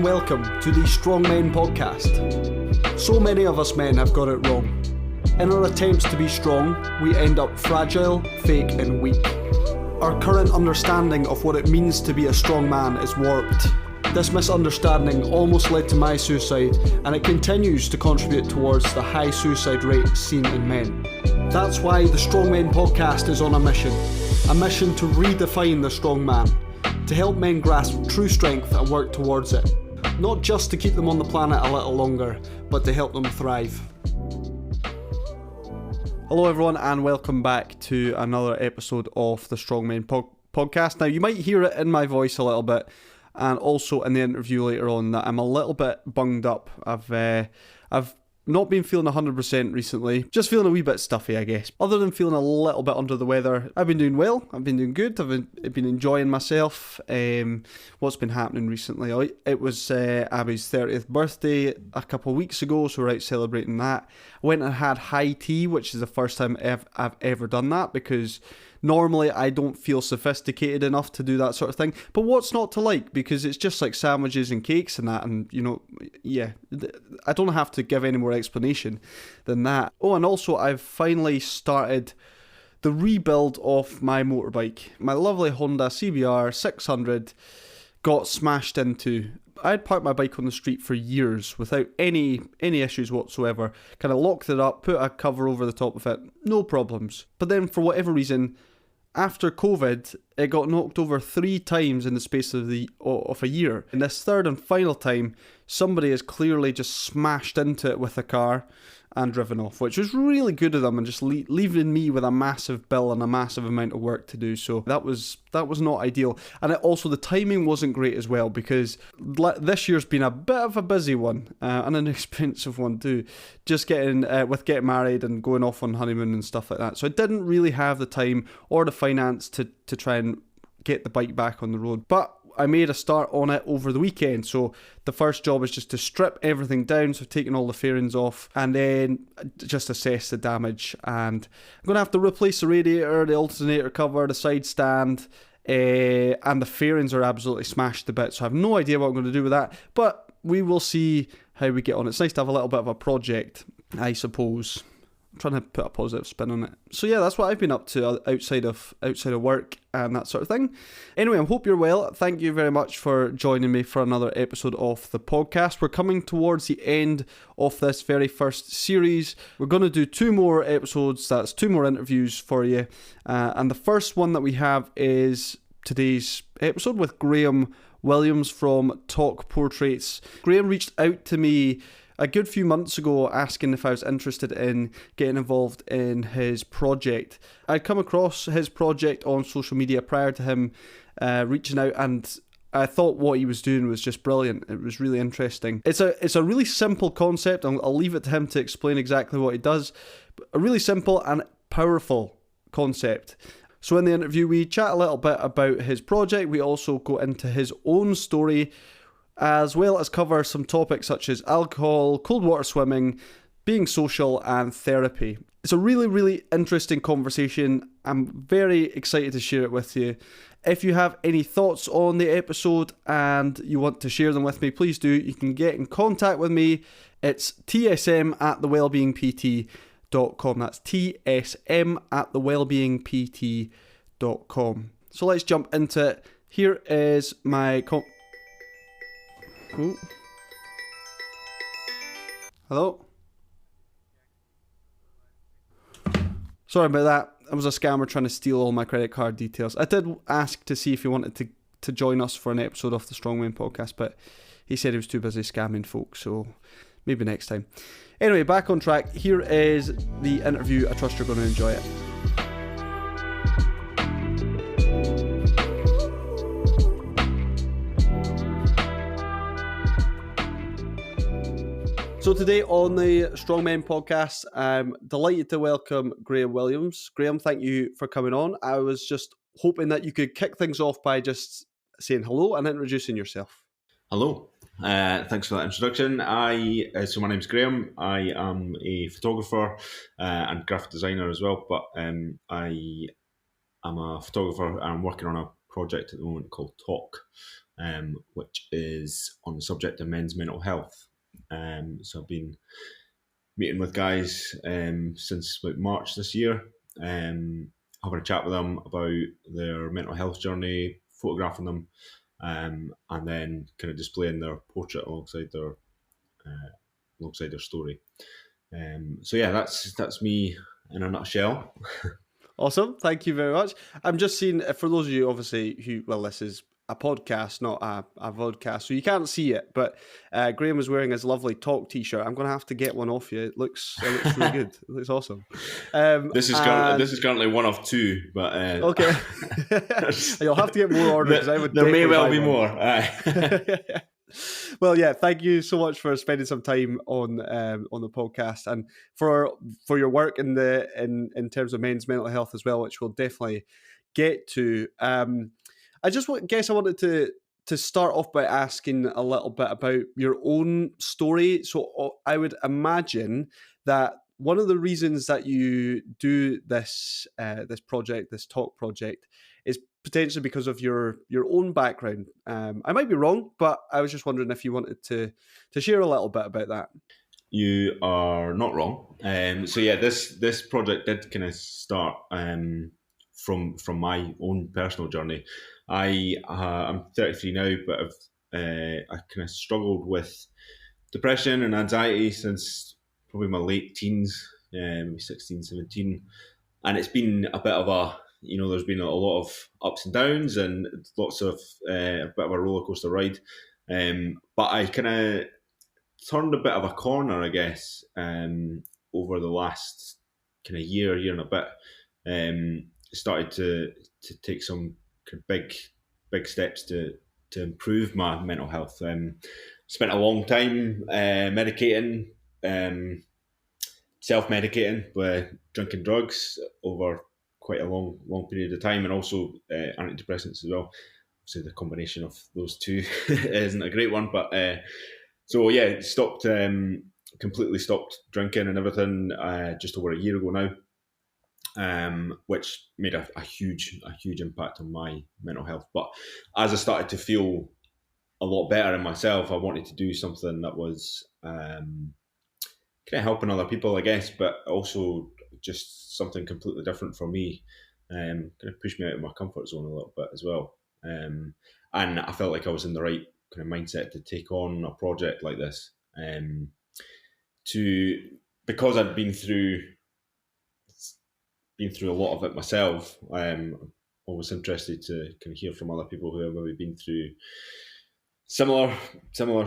welcome to the Strong Men podcast. So many of us men have got it wrong. In our attempts to be strong, we end up fragile, fake and weak. Our current understanding of what it means to be a strong man is warped. This misunderstanding almost led to my suicide, and it continues to contribute towards the high suicide rate seen in men. That's why the Strong Men podcast is on a mission to redefine the strong man, to help men grasp true strength and work towards it. Not just to keep them on the planet a little longer, but to help them thrive. Hello everyone, and welcome back to another episode of the Strong Men podcast. Now you might hear it in my voice a little bit, and also in the interview later on, that I'm a little bit bunged up. I've not been feeling 100% recently, just feeling a wee bit stuffy, I guess. Other than feeling a little bit under the weather, I've been doing well, I've been doing good, I've been enjoying myself. What's been happening recently? It was Abby's 30th birthday a couple of weeks ago, so we're out celebrating that. I went and had high tea, which is the first time I've ever done that, because normally I don't feel sophisticated enough to do that sort of thing. But what's not to like? Because it's just like sandwiches and cakes and that, and I don't have to give any more explanation than that. Oh, and also I've finally started the rebuild of my motorbike. My lovely Honda CBR 600 got smashed into. I'd parked my bike on the street for years without any issues whatsoever. Kind of locked it up, put a cover over the top of it, no problems. But then for whatever reason, after COVID, it got knocked over 3 times in the space of a year. And this third and final time, somebody has clearly just smashed into it with a car and driven off, which was really good of them, and just leaving me with a massive bill and a massive amount of work to do. So that was not ideal. And also the timing wasn't great as well, because this year's been a bit of a busy one, and an expensive one too, just getting married and going off on honeymoon and stuff like that. So I didn't really have the time or the finance to try and get the bike back on the road. But I made a start on it over the weekend. So the first job is just to strip everything down, so taking all the fairings off, and then just assess the damage. And I'm going to have to replace the radiator, the alternator cover, the side stand, and the fairings are absolutely smashed to bits. So I have no idea what I'm going to do with that, but we will see how we get on. It's nice to have a little bit of a project, I suppose. I'm trying to put a positive spin on it. So yeah, that's what I've been up to outside of work and that sort of thing. Anyway, I hope you're well. Thank you very much for joining me for another episode of the podcast. We're coming towards the end of this very first series. We're going to do 2 more episodes. That's 2 more interviews for you. And the first one that we have is today's episode with Graham Williams from Talk Portraits. Graham reached out to me a good few months ago asking if I was interested in getting involved in his project. I'd come across his project on social media prior to him reaching out, and I thought what he was doing was just brilliant. It was really interesting. It's a really simple concept. I'll leave it to him to explain exactly what he does. A really simple and powerful concept. So in the interview, we chat a little bit about his project. We also go into his own story, as well as cover some topics such as alcohol, cold water swimming, being social, and therapy. It's a really, really interesting conversation. I'm very excited to share it with you. If you have any thoughts on the episode and you want to share them with me, please do. You can get in contact with me. It's tsm@thewellbeingpt.com. That's tsm@thewellbeingpt.com. So let's jump into it. Here is my Ooh. Hello? Sorry about that. I was a scammer trying to steal all my credit card details. I did ask to see if he wanted to join us for an episode of the Strong Men podcast, but he said he was too busy scamming folks, so maybe next time. Anyway, back on track. Here is the interview. I trust you're going to enjoy it. So today on the Strong Men podcast, I'm delighted to welcome Graham Williams. Graham, thank you for coming on. I was just hoping that you could kick things off by just saying hello and introducing yourself. Hello. Thanks for that introduction. So my name's Graham. I am a photographer and graphic designer as well, but I am a photographer and I'm working on a project at the moment called Talk which is on the subject of men's mental health. So I've been meeting with guys since about March this year, having a chat with them about their mental health journey, photographing them, and then kind of displaying their portrait alongside their story. So yeah, that's me in a nutshell. Awesome. Thank you very much. I'm just seeing, for those of you obviously this is a podcast, not a vodcast, so you can't see it, but Graham is wearing his lovely talk t-shirt. I'm going to have to get one off you. It looks really good. It looks awesome. This is currently one of two, but okay. You'll have to get more orders. There may well be more. Well, yeah, thank you so much for spending some time on the podcast and for your work in terms of men's mental health as well, which we'll definitely get to. I wanted to start off by asking a little bit about your own story. So I would imagine that one of the reasons that you do this talk project, is potentially because of your own background. I might be wrong, but I was just wondering if you wanted to share a little bit about that. You are not wrong. So yeah, this project did kind of start from my own personal journey. I'm 33 now, but I kind of struggled with depression and anxiety since probably my late teens, 16, 17. And it's been a bit of there's been a lot of ups and downs and lots of a bit of a roller coaster ride. But I kind of turned a bit of a corner, I guess, over the last kind of year and a bit. Started to take some kind of big steps to improve my mental health. Spent a long time medicating, self-medicating with drinking drugs over quite a long period of time, and also antidepressants as well. So the combination of those two isn't a great one, but so yeah, completely stopped drinking and everything just over a year ago now, which made a huge impact on my mental health. But as I started to feel a lot better in myself, I wanted to do something that was kind of helping other people, I guess, but also just something completely different for me. Kind of pushed me out of my comfort zone a little bit as well. And I felt like I was in the right kind of mindset to take on a project like this. Because I'd been through a lot of it myself. I'm always interested to kind of hear from other people who have maybe been through similar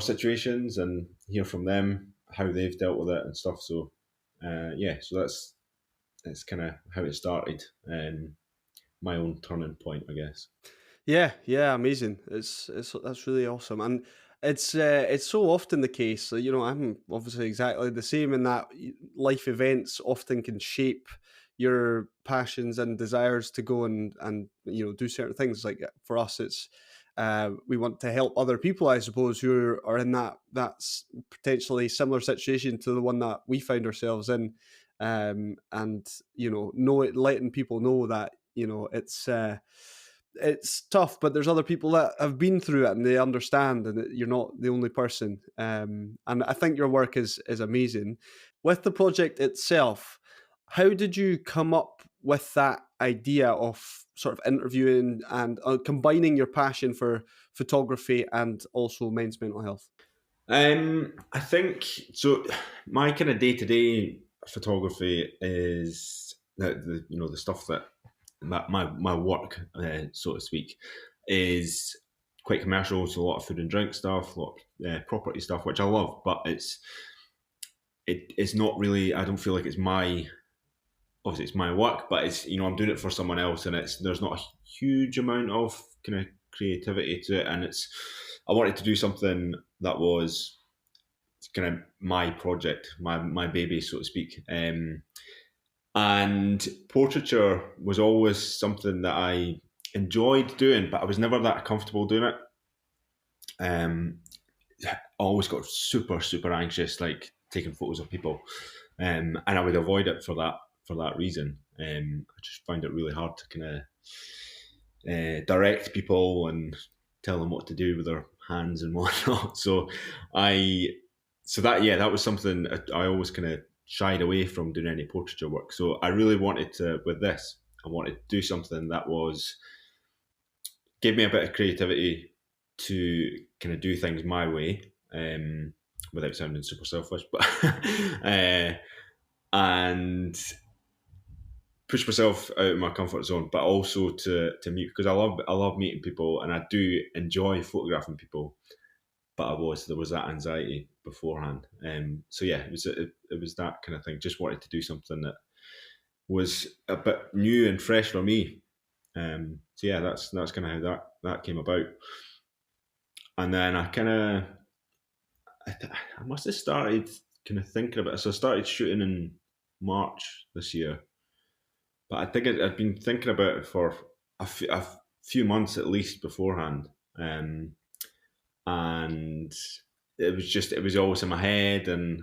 situations and hear from them how they've dealt with it and stuff. So so that's kind of how it started. My own turning point, I guess. Yeah, amazing. That's really awesome, and it's so often the case. I'm obviously exactly the same in that life events often can shape your passions and desires to go and do certain things. Like for us, it's we want to help other people, I suppose, who are in that's potentially similar situation to the one that we found ourselves in, and letting people know that it's tough, but there's other people that have been through it and they understand, and that you're not the only person. And I think your work is amazing. With the project itself, how did you come up with that idea of sort of interviewing and combining your passion for photography and also men's mental health? I think so. My kind of day-to-day photography is the stuff that my work, so to speak, is quite commercial. So a lot of food and drink stuff, a lot of property stuff, which I love. But it's not really. I don't feel like obviously it's my work, but it's I'm doing it for someone else, and there's not a huge amount of kind of creativity to it, and I wanted to do something that was kind of my project, my baby, so to speak. And portraiture was always something that I enjoyed doing, but I was never that comfortable doing it. I always got super anxious, like taking photos of people, and I would avoid it for that reason. I just find it really hard to kind of direct people and tell them what to do with their hands and whatnot. That was something I always kind of shied away from doing any portraiture work. So I really wanted to, with this, I wanted to do something that gave me a bit of creativity to kind of do things my way, without sounding super selfish, but and push myself out of my comfort zone, but also to meet, because I love meeting people and I do enjoy photographing people. But there was that anxiety beforehand. It was that kind of thing. Just wanted to do something that was a bit new and fresh for me. That's kind of how that came about. And then I must have started kind of thinking about it. So I started shooting in March this year, but I think I'd been thinking about it for a few months at least beforehand. And it was always in my head, and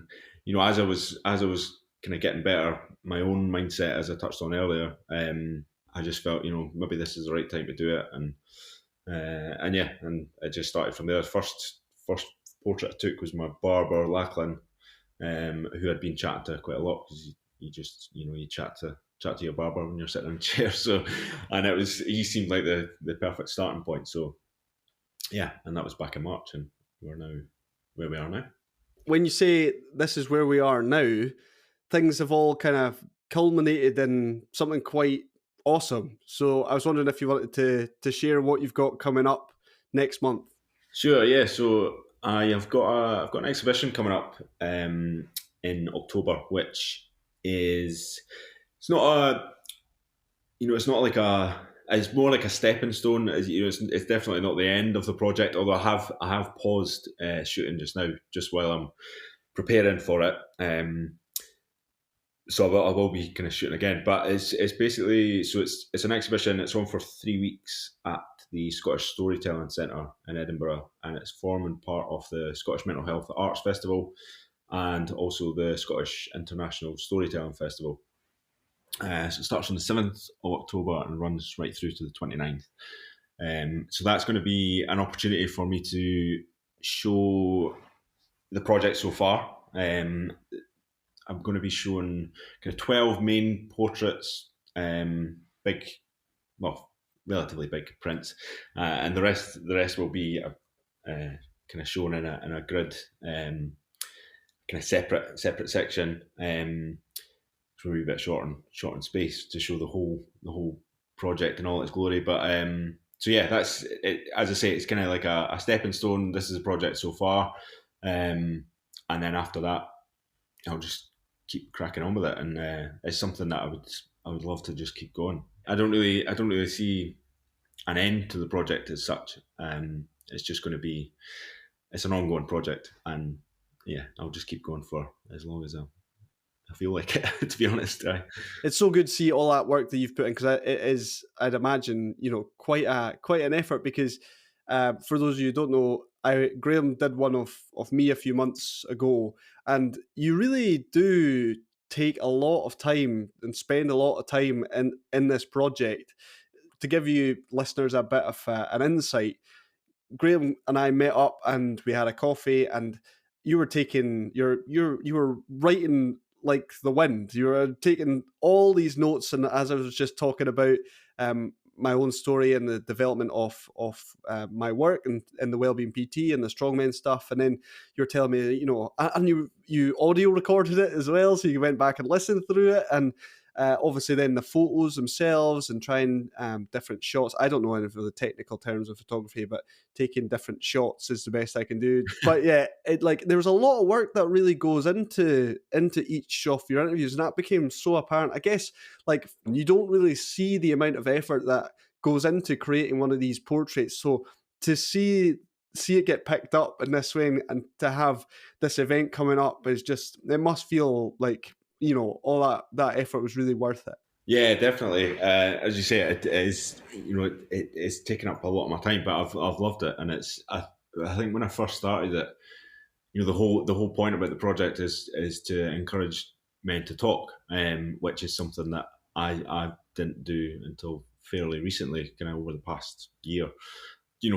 as I was kind of getting better, my own mindset, as I touched on earlier, I just felt maybe this is the right time to do it, and it just started from there. First portrait I took was my barber Lachlan, who I'd been chatting to quite a lot, because you chat to your barber when you're sitting in a chair. So, and he seemed like the perfect starting point. So yeah, and that was back in March, and we're now where we are now. When you say this is where we are now, things have all kind of culminated in something quite awesome. So I was wondering if you wanted to share what you've got coming up next month. Sure, yeah. So I've got an exhibition coming up in October, which is it's not it's more like a stepping stone. It's definitely not the end of the project. Although I have paused shooting just now, just while I'm preparing for it. So I will be kind of shooting again. But it's basically, so it's an exhibition. It's on for 3 weeks at the Scottish Storytelling Centre in Edinburgh, and it's forming part of the Scottish Mental Health Arts Festival and also the Scottish International Storytelling Festival. So it starts on the 7th of October and runs right through to the 29th. So that's going to be an opportunity for me to show the project so far. I'm going to be showing kind of 12 main portraits, relatively big prints, and the rest will be kind of shown in a grid, kind of separate section. A wee bit short in space to show the whole project in all its glory. But that's it. As I say, it's kind of like a stepping stone. This is a project so far, and then after that, I'll just keep cracking on with it. And it's something that I would love to just keep going. I don't really see an end to the project as such. It's just going to be, it's an ongoing project, and I'll just keep going for as long as I feel like it, to be honest. It's so good to see all that work that you've put in, because it is, I'd imagine, quite an effort, because for those of you who don't know, Graham did one of me a few months ago, and you really do take a lot of time and spend a lot of time in this project. To give you listeners a bit of an insight, Graham and I met up and we had a coffee, and you were taking you were writing like the wind. You were taking all these notes, and as I was just talking about my own story and the development of my work and the Wellbeing PT and the strongman stuff, and then you're telling me, and you audio recorded it as well, so you went back and listened through it, and obviously then the photos themselves and trying different shots. I don't know any of the technical terms of photography, but taking different shots is the best I can do. But yeah, there's a lot of work that really goes into each of your interviews, and that became so apparent. I guess you don't really see the amount of effort that goes into creating one of these portraits. So to see it get picked up in this way, and to have this event coming up is just, it must feel like all that effort was really worth it. Yeah, definitely. As you say, it is. It's taken up a lot of my time, but I've loved it, and it's. I think when I first started it, the whole point about the project is to encourage men to talk, which is something that I didn't do until fairly recently, kind of over the past year.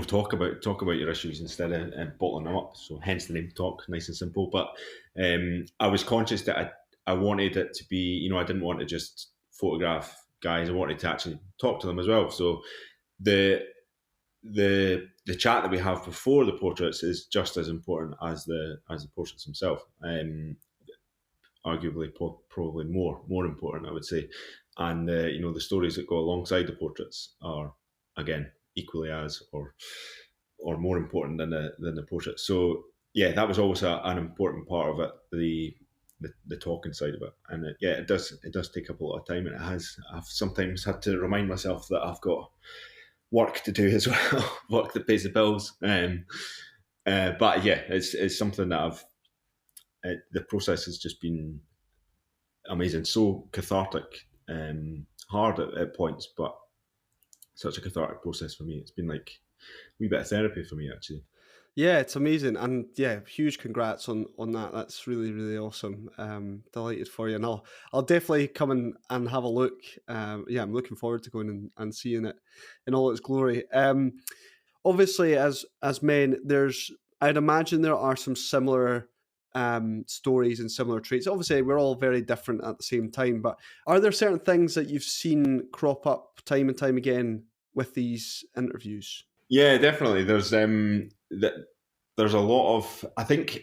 talk about your issues instead of bottling them up. So hence the name Talk, nice and simple. But I was conscious that I wanted it to be, I didn't want to just photograph guys. I wanted to actually talk to them as well. So the the chat that we have before the portraits is just as important as the portraits themselves. Arguably, probably more important, I would say. And the stories that go alongside the portraits are again equally as or more important than the portraits. So yeah, that was always an important part of it. The talking side of it, and it does take up a lot of time, and I've sometimes had to remind myself that I've got work to do as well, work that pays the bills. But yeah, it's something that the process has just been amazing, so cathartic, hard at points, but such a cathartic process for me. It's been like a wee bit of therapy for me, actually. Yeah, it's amazing, and yeah, huge congrats on that. That's really really awesome. Delighted for you, and I'll definitely come and have a look. Yeah, I'm looking forward to going and seeing it in all its glory. Obviously, as men, I'd imagine there are some similar stories and similar traits. Obviously, we're all very different at the same time, but are there certain things that you've seen crop up time and time again with these interviews? Yeah, definitely. There's a lot of, I think,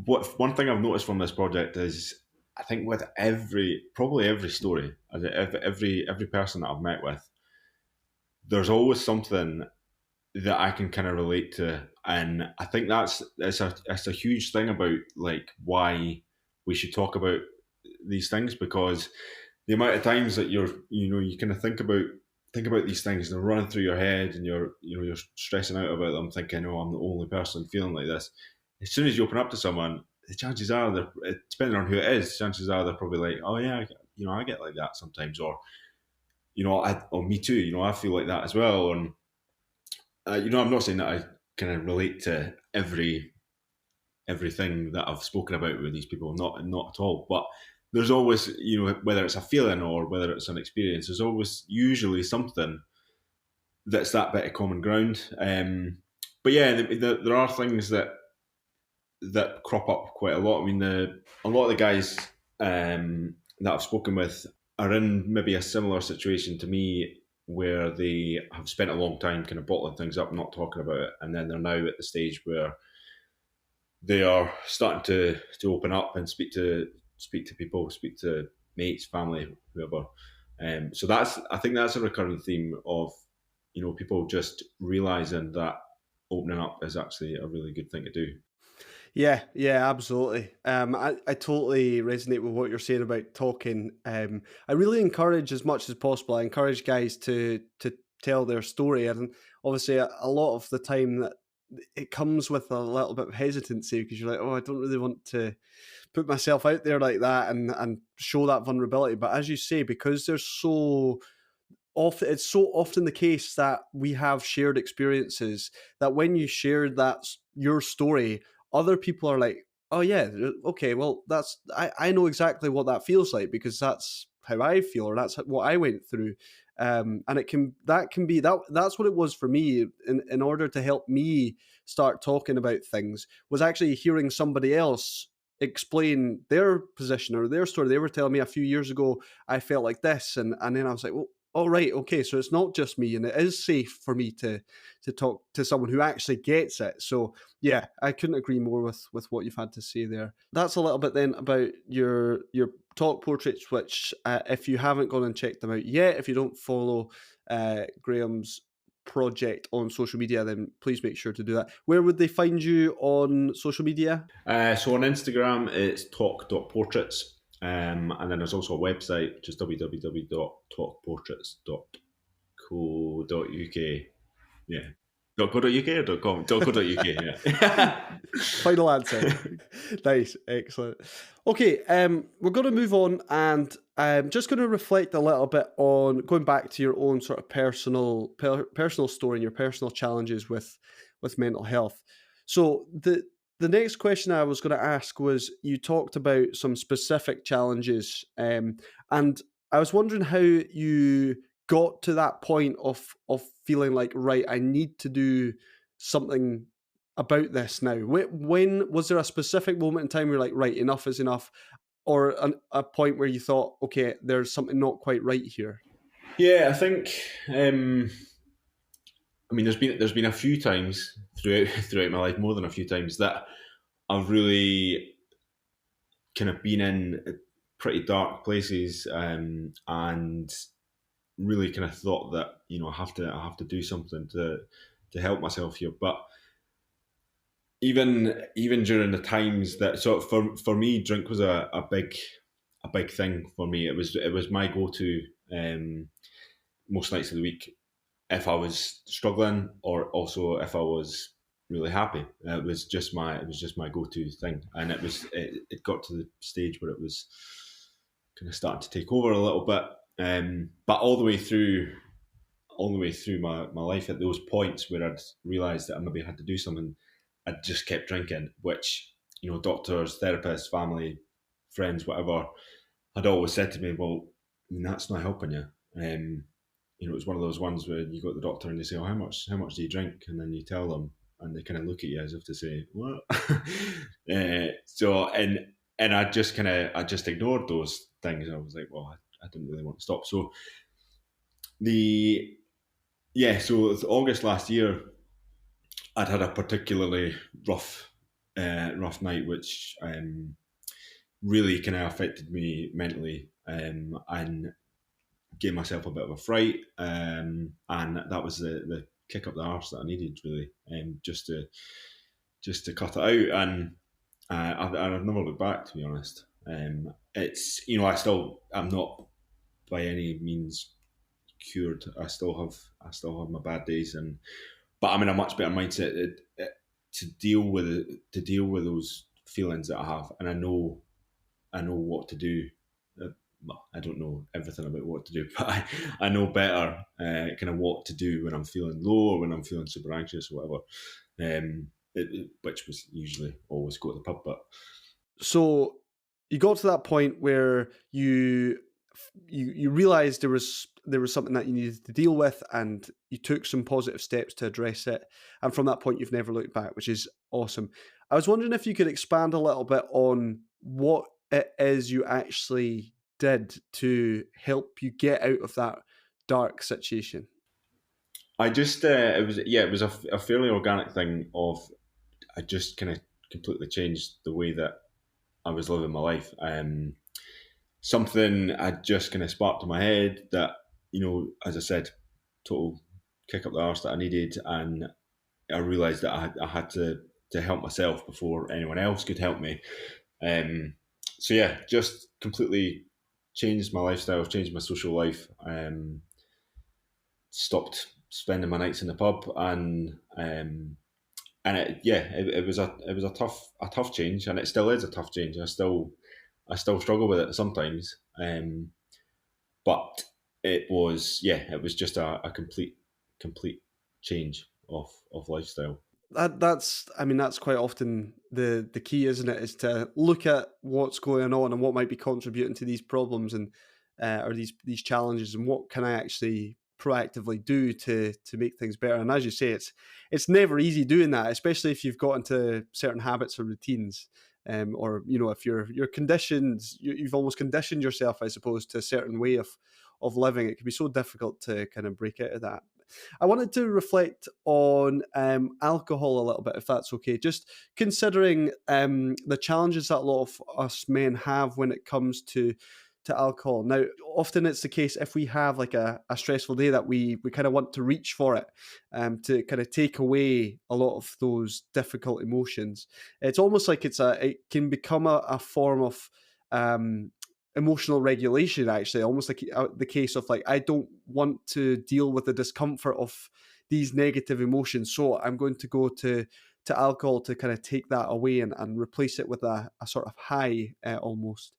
one thing I've noticed from this project is, I think with probably every story, every person that I've met with, there's always something that I can kind of relate to, and I think it's a huge thing about like why we should talk about these things, because the amount of times that you kind of think about these things and they're running through your head, and you're stressing out about them, thinking, oh, I'm the only person feeling like this. As soon as you open up to someone, the chances are depending on who it is, chances are they're probably like, oh yeah, I get like that sometimes, or or me too, I feel like that as well. And I'm not saying that I kind of relate to everything that I've spoken about with these people, not at all. But there's always, whether it's a feeling or whether it's an experience, there's always usually something that's that bit of common ground. But yeah, there are things that crop up quite a lot. I mean, a lot of the guys that I've spoken with are in maybe a similar situation to me, where they have spent a long time kind of bottling things up, not talking about it, and then they're now at the stage where they are starting to open up and speak to people, speak to mates, family, whoever. So I think that's a recurring theme of people just realizing that opening up is actually a really good thing to do. Yeah, yeah, absolutely. I totally resonate with what you're saying about talking. I really encourage, as much as possible, I encourage guys to tell their story, and obviously a lot of the time that it comes with a little bit of hesitancy, because you're like, oh, I don't really want to put myself out there like that and show that vulnerability. But as you say, because there's it's so often the case that we have shared experiences, that when you share your story, other people are like, oh yeah, okay, well I know exactly what that feels like, because that's how I feel, or that's what I went through. And that can be that's what it was for me, in order to help me start talking about things, was actually hearing somebody else explain their position or their story. They were telling me, a few years ago I felt like this, and then I was like, well, oh right, okay, so it's not just me, and it is safe for me to talk to someone who actually gets it. So yeah, I couldn't agree more with what you've had to say there. That's a little bit then about your talk portraits, which if you haven't gone and checked them out yet, if you don't follow Graham's project on social media, then please make sure to do that. Where would they find you on social media? So on Instagram, it's talk.portraits. And then there's also a website, which is www.talkportraits.co.uk. Yeah. .co.uk or .com? .co.uk, yeah. Final answer. Nice, excellent. Okay, we're going to move on, and I'm just going to reflect a little bit on going back to your own sort of personal story and your personal challenges with mental health. So the next question I was going to ask was, you talked about some specific challenges, and I was wondering how you got to that point of feeling like, right, I need to do something about this now? When was there a specific moment in time where you're like, right, enough is enough, or a point where you thought, okay, there's something not quite right here? Yeah, I think. I mean, there's been a few times throughout my life, more than a few times, that I've really kind of been in pretty dark places, and really kind of thought that I have to do something to help myself here. But even during the times that, so for me, drink was a big thing for me. It was my go to, most nights of the week, if I was struggling, or also if I was really happy. It was just my go to thing, and it got to the stage where it was kind of starting to take over a little bit. But all the way through my life, at those points where I'd realised that I maybe had to do something, I just kept drinking, which, doctors, therapists, family, friends, whatever, had always said to me, well, I mean, that's not helping you. It was one of those ones where you go to the doctor and they say, oh, how much do you drink? And then you tell them, and they kind of look at you as if to say, what? And I just ignored those things. I was like, well, I didn't really want to stop. So the so it's August last year, I'd had a particularly rough night, which really kind of affected me mentally, and gave myself a bit of a fright, and that was the kick up the arse that I needed, really, just to cut it out, and I've never looked back, to be honest. It's I'm not by any means cured. I still have my bad days, but I'm in a much better mindset to deal with those feelings that I have, and I know what to do. Well, I don't know everything about what to do, but I know better, kind of what to do when I'm feeling low, or when I'm feeling super anxious, or whatever. Which was usually always go to the pub. But So you got to that point where you realized there was something that you needed to deal with, and you took some positive steps to address it, and from that point you've never looked back, which is awesome. I was wondering if you could expand a little bit on what it is you actually did to help you get out of that dark situation. I just it was a fairly organic thing of, I just kind of completely changed the way that I was living my life. Something had just kind of sparked in my head that, as I said, total kick up the arse that I needed, and I realised that I had to help myself before anyone else could help me. So yeah, just completely changed my lifestyle, changed my social life. Stopped spending my nights in the pub, and it was a tough change, and it still is a tough change. I still struggle with it sometimes, but it was just a complete change of lifestyle. That's I mean that's quite often the key, isn't it? Is to look at what's going on and what might be contributing to these problems, and or these challenges, and what can I actually proactively do to make things better. And as you say, it's never easy doing that, especially if you've got into certain habits or routines. Or if you're conditioned, you've almost conditioned yourself, I suppose, to a certain way of living. It can be so difficult to kind of break out of that. I wanted to reflect on alcohol a little bit, if that's okay. Just considering the challenges that a lot of us men have when it comes to alcohol. Now, often it's the case if we have like a stressful day that we kind of want to reach for it, to kind of take away a lot of those difficult emotions. It's almost like it can become a form of emotional regulation, actually, almost like the case of like, I don't want to deal with the discomfort of these negative emotions, so I'm going to go to alcohol to kind of take that away and replace it with a sort of high, almost.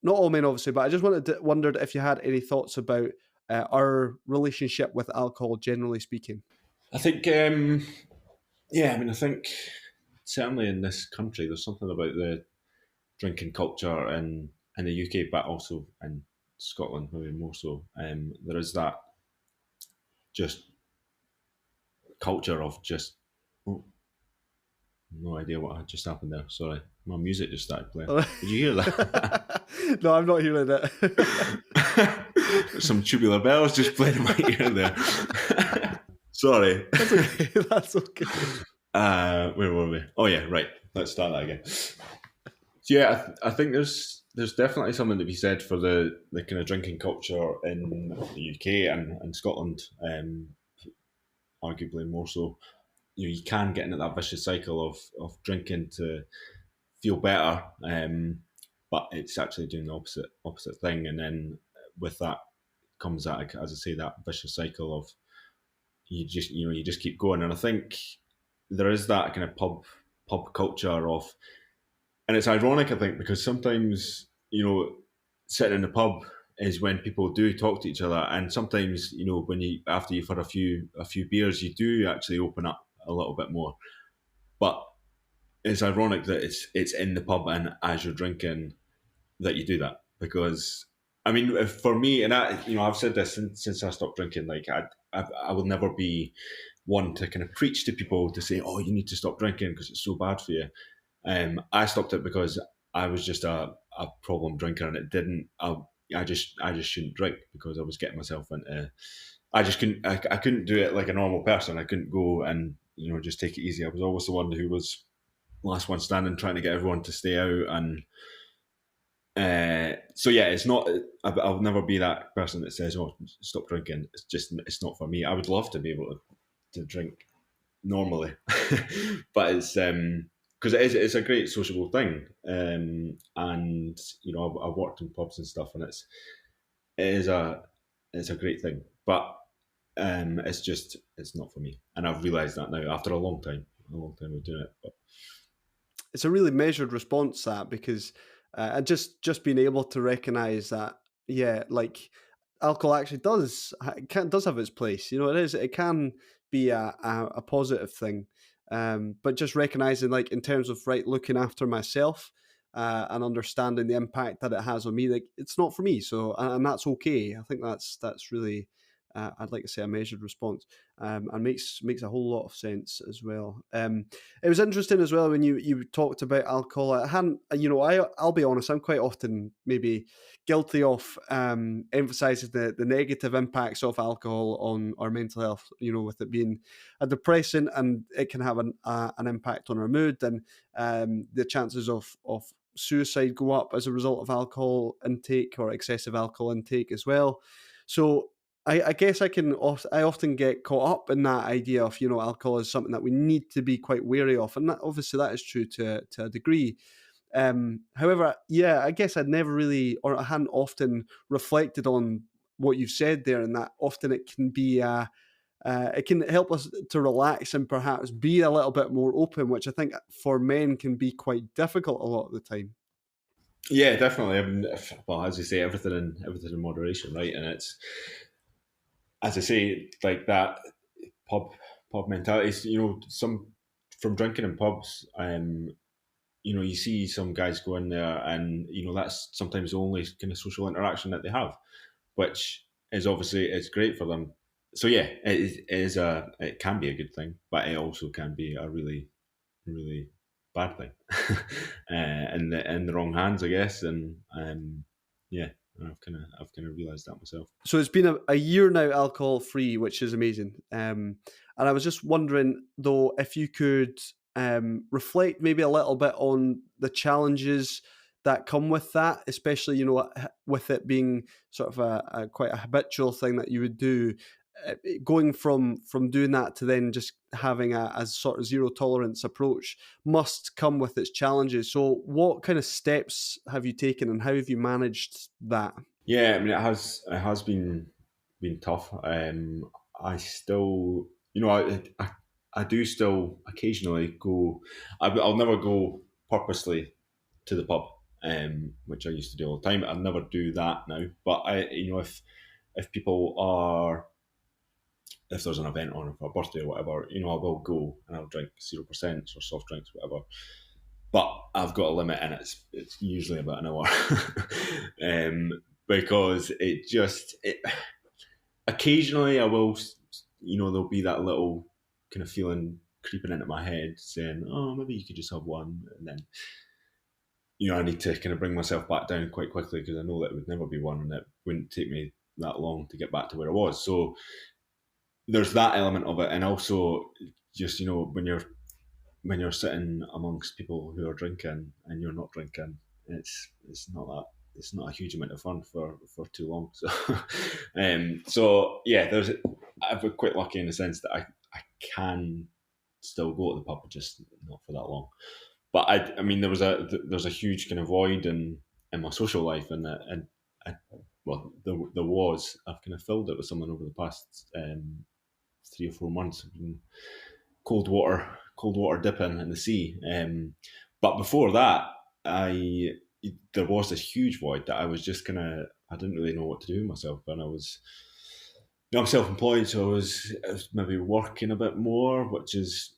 Not all men, obviously, but I just wondered if you had any thoughts about our relationship with alcohol, generally speaking. I think, I think certainly in this country, there's something about the drinking culture in the UK, but also in Scotland, maybe more so. There is that. just culture of just. Oh, no idea what just happened there. Sorry, my music just started playing. Did you hear that? No, I'm not hearing it. Some tubular bells just playing in my ear there. Sorry. That's okay. That's okay. Where were we? Oh yeah, right. Let's start that again. So yeah, I think there's definitely something to be said for the kind of drinking culture in the UK and Scotland, arguably more so. You can get into that vicious cycle of drinking to feel better, but it's actually doing the opposite thing, and then with that comes that, as I say, that vicious cycle of you just keep going. And I think there is that kind of pub culture of, and it's ironic, I think, because sometimes sitting in the pub is when people do talk to each other, and sometimes when you after you've had a few beers, you do actually open up a little bit more. But it's ironic that it's in the pub and as you're drinking that you do that, because I mean, for me, and I've said this since I stopped drinking, like I will never be one to kind of preach to people to say, oh, you need to stop drinking because it's so bad for you. I stopped it because I was just a problem drinker, and it didn't. I just shouldn't drink because I was getting myself into. I just couldn't. I couldn't do it like a normal person. I couldn't go and just take it easy. I was always the one who was last one standing, trying to get everyone to stay out. And so yeah, it's not. I'll never be that person that says, "Oh, stop drinking." It's not for me. I would love to be able to drink normally, but it's because it's a great sociable thing, and I've worked in pubs and stuff, and it's a great thing, but it's not for me, and I've realised that now after a long time of doing it. But it's a really measured response, that, because and just being able to recognize that, yeah, like alcohol actually does have its place. It can be a positive thing, but just recognizing, like, in terms of, right, looking after myself, and understanding the impact that it has on me, like, it's not for me. So, and that's okay. I think that's really, I'd like to say, a measured response, and makes a whole lot of sense as well. It was interesting as well when you talked about alcohol. I hadn't, I'll be honest, I'm quite often maybe guilty of emphasizing the negative impacts of alcohol on our mental health. With it being a depressant, and it can have an impact on our mood, and the chances of suicide go up as a result of alcohol intake or excessive alcohol intake as well. So I guess I often get caught up in that idea of, alcohol is something that we need to be quite wary of, and that, obviously, that is true to a degree. However, yeah, I guess I'd never really, or I hadn't often reflected on what you've said there, and that often it can be it can help us to relax and perhaps be a little bit more open, which I think for men can be quite difficult a lot of the time. yeah, definitely. I mean, well, as you say, everything in moderation, right? And it's, as I say, like that pub mentality. Some from drinking in pubs. You see some guys go in there, and that's sometimes the only kind of social interaction that they have, which is obviously it's great for them. So yeah, it can be a good thing, but it also can be a really really bad thing, in the wrong hands, I guess. And yeah, I've kind of realised that myself. So it's been a year now alcohol free, which is amazing. And I was just wondering, though, if you could reflect maybe a little bit on the challenges that come with that, especially, with it being sort of a quite a habitual thing that you would do. Going from doing that to then just having a sort of zero tolerance approach must come with its challenges. So what kind of steps have you taken, and how have you managed that? Yeah, I mean, it has been tough. I still, I do still occasionally go. I'll never go purposely to the pub, which I used to do all the time. I'll never do that now. But if people are, if there's an event on for a birthday or whatever, I will go and I'll drink 0% or soft drinks, whatever. But I've got a limit, and it's usually about an hour, because occasionally I will there'll be that little kind of feeling creeping into my head saying, oh, maybe you could just have one. And then, I need to kind of bring myself back down quite quickly because I know that it would never be one and it wouldn't take me that long to get back to where I was. So there's that element of it. And also just, when you're sitting amongst people who are drinking and you're not drinking, it's not a huge amount of fun for too long. So, so yeah, I've quite lucky in the sense that I can still go to the pub, just not for that long. But I mean, there's a huge kind of void in my social life, and well, there was. I've kind of filled it with someone over the past 3 or 4 months. I've been cold water dipping in the sea. But before that, I there was this huge void that I was just I didn't really know what to do with myself, and I was. I'm self-employed, so I was maybe working a bit more, which is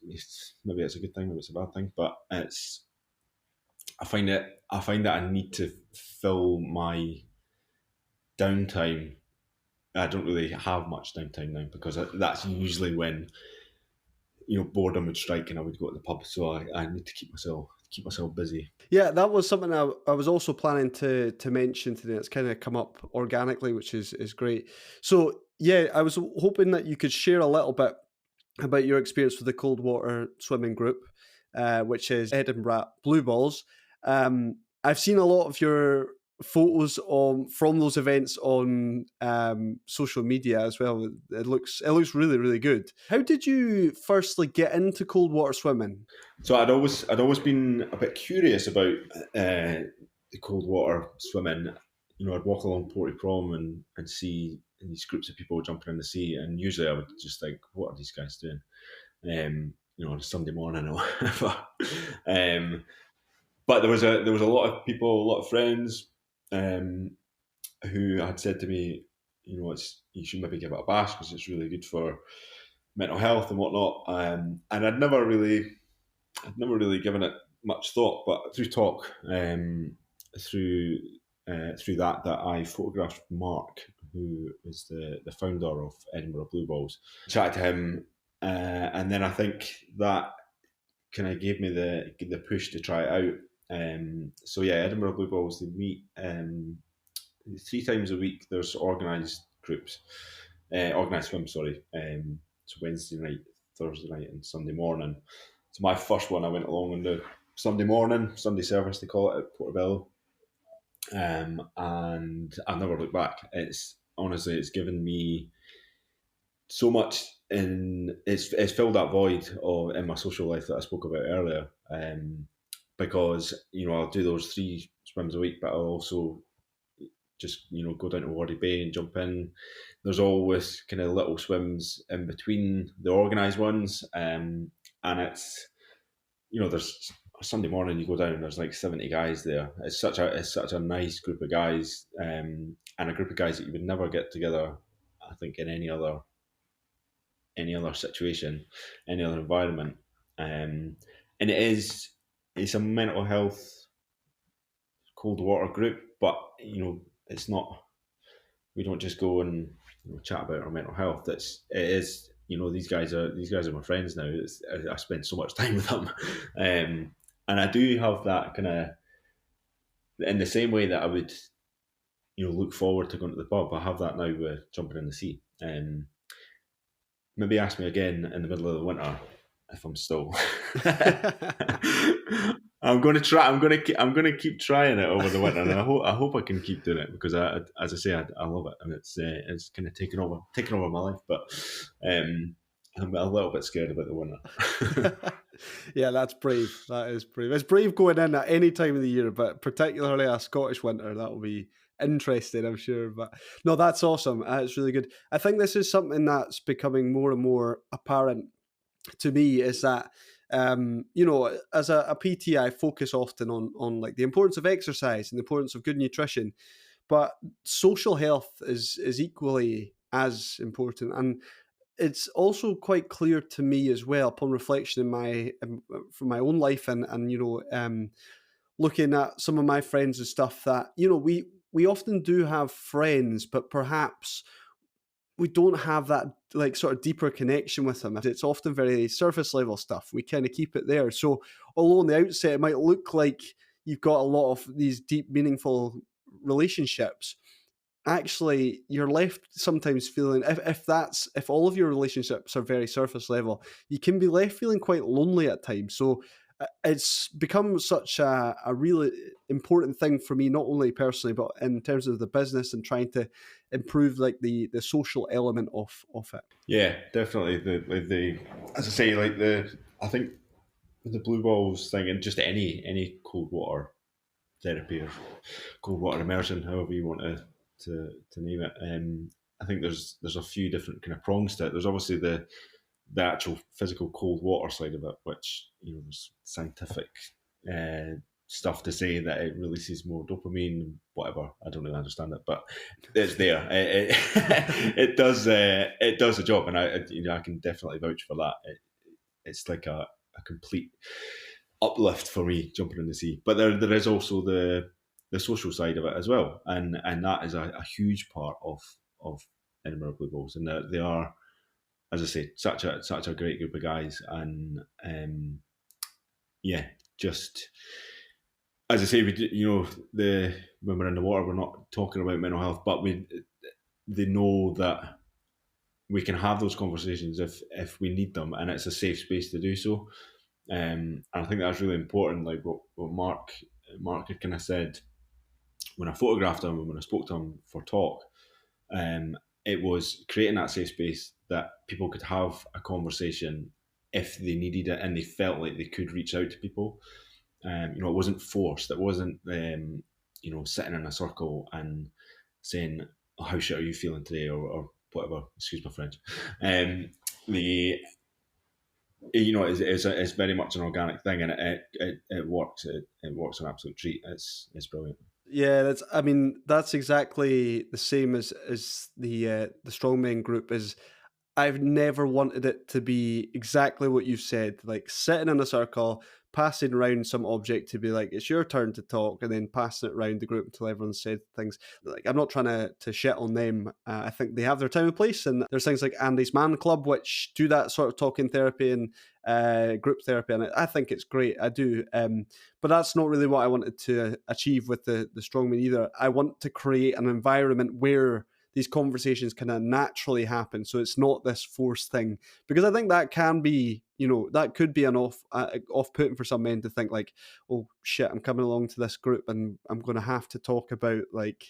maybe it's a good thing, maybe it's a bad thing. But I find that I need to fill my downtime. I don't really have much downtime now because that's usually when boredom would strike and I would go to the pub. So I need to keep myself busy. Yeah, that was something I was also planning to mention today. It's kind of come up organically, which is great. So yeah, I was hoping that you could share a little bit about your experience with the cold water swimming group, which is Edinburgh Blue Balls. I've seen a lot of your photos from those events on social media as well. It looks really, really good. How did you firstly get into cold water swimming? So I'd always been a bit curious about the cold water swimming. I'd walk along Porty Prom and see these groups of people jumping in the sea, and usually I would just think, what are these guys doing? On a Sunday morning or whatever. But there was a lot of people, a lot of friends, who had said to me, you should maybe give it a bash because it's really good for mental health and whatnot. And I'd never really given it much thought, but through talk, through that I photographed Mark, who is the founder of Edinburgh Blue Balls. Chatted to him, and then I think that kind of gave me the push to try it out. So yeah, Edinburgh Blue Balls, they meet 3 times a week. There's organised groups, organised swim. Sorry, it's Wednesday night, Thursday night, and Sunday morning. So my first one, I went along on the Sunday morning, Sunday service they call it at Portobello, and I've never looked back. It's given me so much, it's filled that void in my social life that I spoke about earlier. Because I'll do those 3 swims a week, but I'll also just go down to Wadi Bay and jump in. There's always kind of little swims in between the organised ones, and it's there's a Sunday morning you go down and there's like 70 guys there. It's such a nice group of guys, and a group of guys that you would never get together, I think, in any other situation, any other environment. And it's a mental health cold water group, but it's not. We don't just go and chat about our mental health. It is. These guys are my friends now. I spend so much time with them, and I do have that kind of, in the same way that I would, look forward to going to the pub. I have that now with jumping in the sea. Maybe ask me again in the middle of the winter if I'm still. I'm going to try. I'm going to keep trying it over the winter, and I hope I can keep doing it because, as I say, I love it, and it's kind of taken over my life. But I'm a little bit scared about the winter. Yeah, that's brave. That is brave. It's brave going in at any time of the year, but particularly a Scottish winter, that will be interesting, I'm sure. But no, that's awesome. It's really good. I think this is something that's becoming more and more apparent to me, is that as a PT, I focus often on like the importance of exercise and the importance of good nutrition, but social health is equally as important. And it's also quite clear to me as well, upon reflection from my own life and looking at some of my friends and stuff, that we often do have friends, but perhaps we don't have that like sort of deeper connection with them. It's often very surface level stuff. We kind of keep it there. So although on the outset it might look like you've got a lot of these deep, meaningful relationships, actually you're left sometimes feeling, if all of your relationships are very surface level, you can be left feeling quite lonely at times. So it's become such a really important thing for me, not only personally but in terms of the business and trying to improve like the social element of it. Yeah, definitely. The as I say, like I think the blue balls thing and just any cold water therapy or cold water immersion, however you want to name it. I think there's a few different kind of prongs to it. There's obviously the actual physical cold water side of it, which there's scientific stuff to say that it releases more dopamine, whatever. I don't really understand it, but it's there. It does the job, and I can definitely vouch for that. It's like a complete uplift for me jumping in the sea. But there is also the social side of it as well, and that is a huge part of Edinburgh Blue Balls, and they are, as I say, such a great group of guys, and yeah, just as I say, when we're in the water, we're not talking about mental health, but they know that we can have those conversations if we need them, and it's a safe space to do so. And I think that's really important. Like what Mark had kind of said when I photographed him and when I spoke to him for talk. It was creating that safe space that people could have a conversation if they needed it and they felt like they could reach out to people. It wasn't forced. It wasn't, sitting in a circle and saying, oh, "How shit are you feeling today?" or whatever. Excuse my French. It's very much an organic thing, and it works. It works an absolute treat. It's brilliant. Yeah, that's exactly the same as the strongman group. Is I've never wanted it to be exactly what you've said, like sitting in a circle, passing around some object to be like, it's your turn to talk, and then passing it around the group until everyone's said things. Like, I'm not trying to shit on them. I think they have their time and place, and there's things like Andy's Man Club, which do that sort of talking therapy and group therapy, and I think it's great. I do. But that's not really what I wanted to achieve with the strongman either. I want to create an environment where these conversations kind of naturally happen, so it's not this forced thing, because I think that can be, that could be an off-putting for some men to think like, oh shit, I'm coming along to this group and I'm going to have to talk about like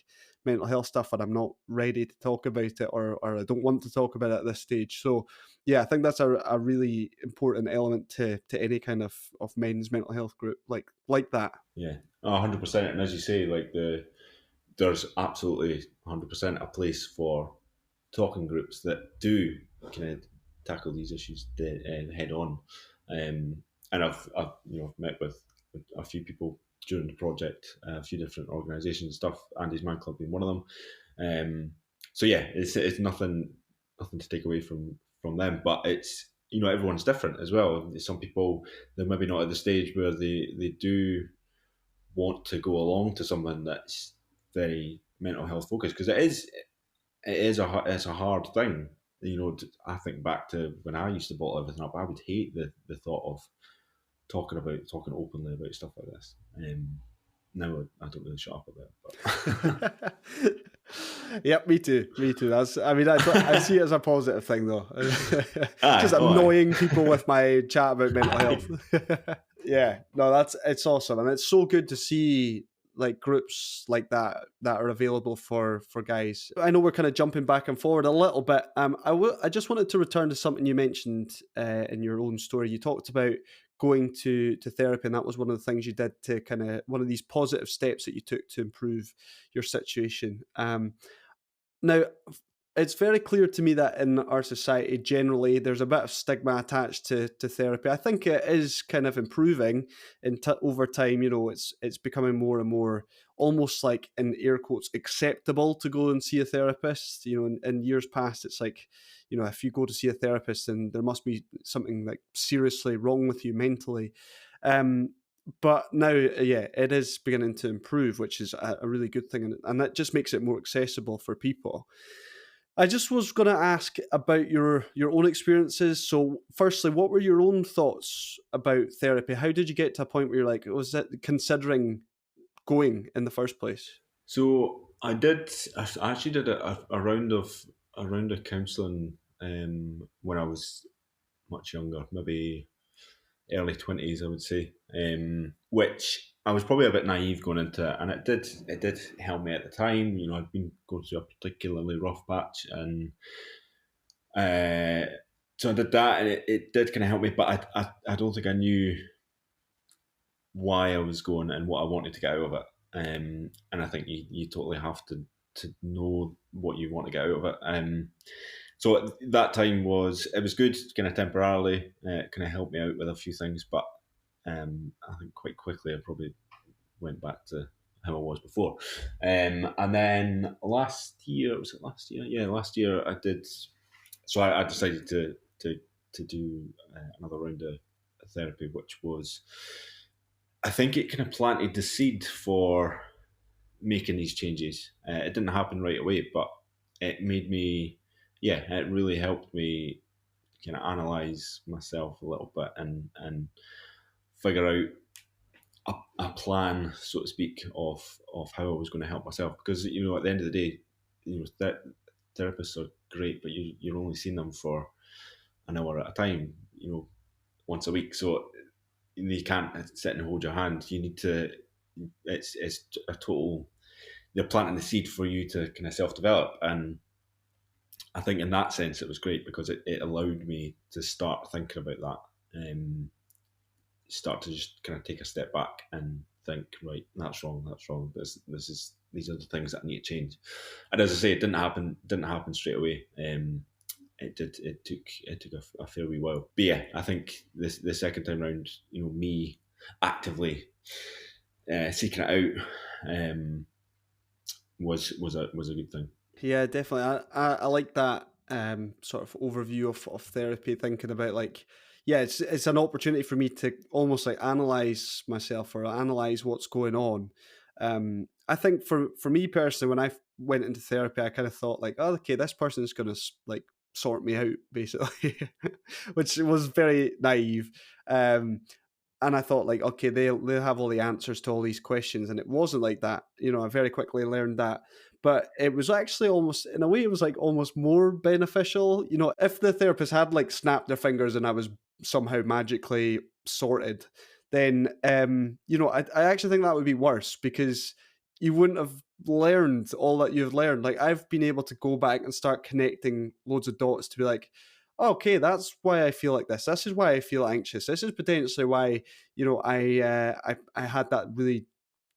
mental health stuff and I'm not ready to talk about it, or I don't want to talk about it at this stage. So yeah, I think that's a really important element to any kind of men's mental health group like that. Yeah, 100%. And as you say, like there's absolutely 100% a place for talking groups that do kind of tackle these issues head on. And I've met with a few people during the project, a few different organisations and stuff. Andy's Man Club being one of them. So yeah, it's nothing to take away from them, but it's everyone's different as well. Some people, they're maybe not at the stage where they do want to go along to something that's very mental health focused, because it's a hard thing. I think back to when I used to bottle everything up. I would hate the thought of talking openly about stuff like this. Now I don't really shut up about it. But Yep, me too. I see it as a positive thing though. Just aye. annoying people with my chat about mental health. Yeah, no, it's awesome, and it's so good to see like groups like that are available for guys. I know we're kind of jumping back and forward a little bit. I just wanted to return to something you mentioned in your own story. You talked about going to therapy, and that was one of the things you did to kind of one of these positive steps that you took to improve your situation. Now, it's very clear to me that in our society generally there's a bit of stigma attached to therapy. I think it is kind of improving over time. It's becoming more and more almost like, in air quotes, acceptable to go and see a therapist. In years past, it's like, if you go to see a therapist, then there must be something like seriously wrong with you mentally. But now, yeah, it is beginning to improve, which is a really good thing, and that just makes it more accessible for people. I just was going to ask about your own experiences. So, firstly, what were your own thoughts about therapy? How did you get to a point where you're like, was it considering going in the first place? So I did. I actually did a round of counselling when I was much younger, maybe early 20s, I would say. Which I was probably a bit naive going into it, and it did help me at the time. You know, I'd been going through a particularly rough patch, and so I did that, and it did kind of help me. But I don't think I knew why I was going and what I wanted to get out of it. And I think you totally have to know what you want to get out of it. So at that time it was good, kind of temporarily, kind of helped me out with a few things, but I think quite quickly I probably went back to how I was before. And then last year, was it last year? Yeah, last year I did. So I decided to do another round of therapy, which was, I think it kind of planted the seed for making these changes. It didn't happen right away, but it made me, yeah, it really helped me kind of analyze myself a little bit and figure out a plan, so to speak, of how I was going to help myself. Because you know, at the end of the day, you know, therapists are great, but you're only seeing them for an hour at a time. You know, once a week, so you can't sit and hold your hand. You need to. It's a total. They're planting the seed for you to kind of self develop, and I think in that sense it was great because it allowed me to start thinking about that. Start to just kind of take a step back and think, right, that's wrong, that's wrong. These are the things that I need to change. And as I say, it didn't happen straight away. It took a fair wee while. But yeah, I think the second time round, you know, me actively seeking it out was a good thing. Yeah, definitely. I like that sort of overview of therapy, thinking about like, yeah, it's an opportunity for me to almost like analyze myself or analyze what's going on. I think for me personally, when I went into therapy, I kind of thought like, oh, okay, this person's gonna like sort me out, basically, which was very naive. And I thought like, okay, they'll have all the answers to all these questions, and it wasn't like that. You know, I very quickly learned that, but it was actually almost, in a way, it was like almost more beneficial. You know, if the therapist had like snapped their fingers and I was somehow magically sorted, then you know, I actually think that would be worse because you wouldn't have learned all that you've learned. Like I've been able to go back and start connecting loads of dots to be like, okay, that's why I feel like this. This is why I feel anxious. This is potentially why, you know, I had that really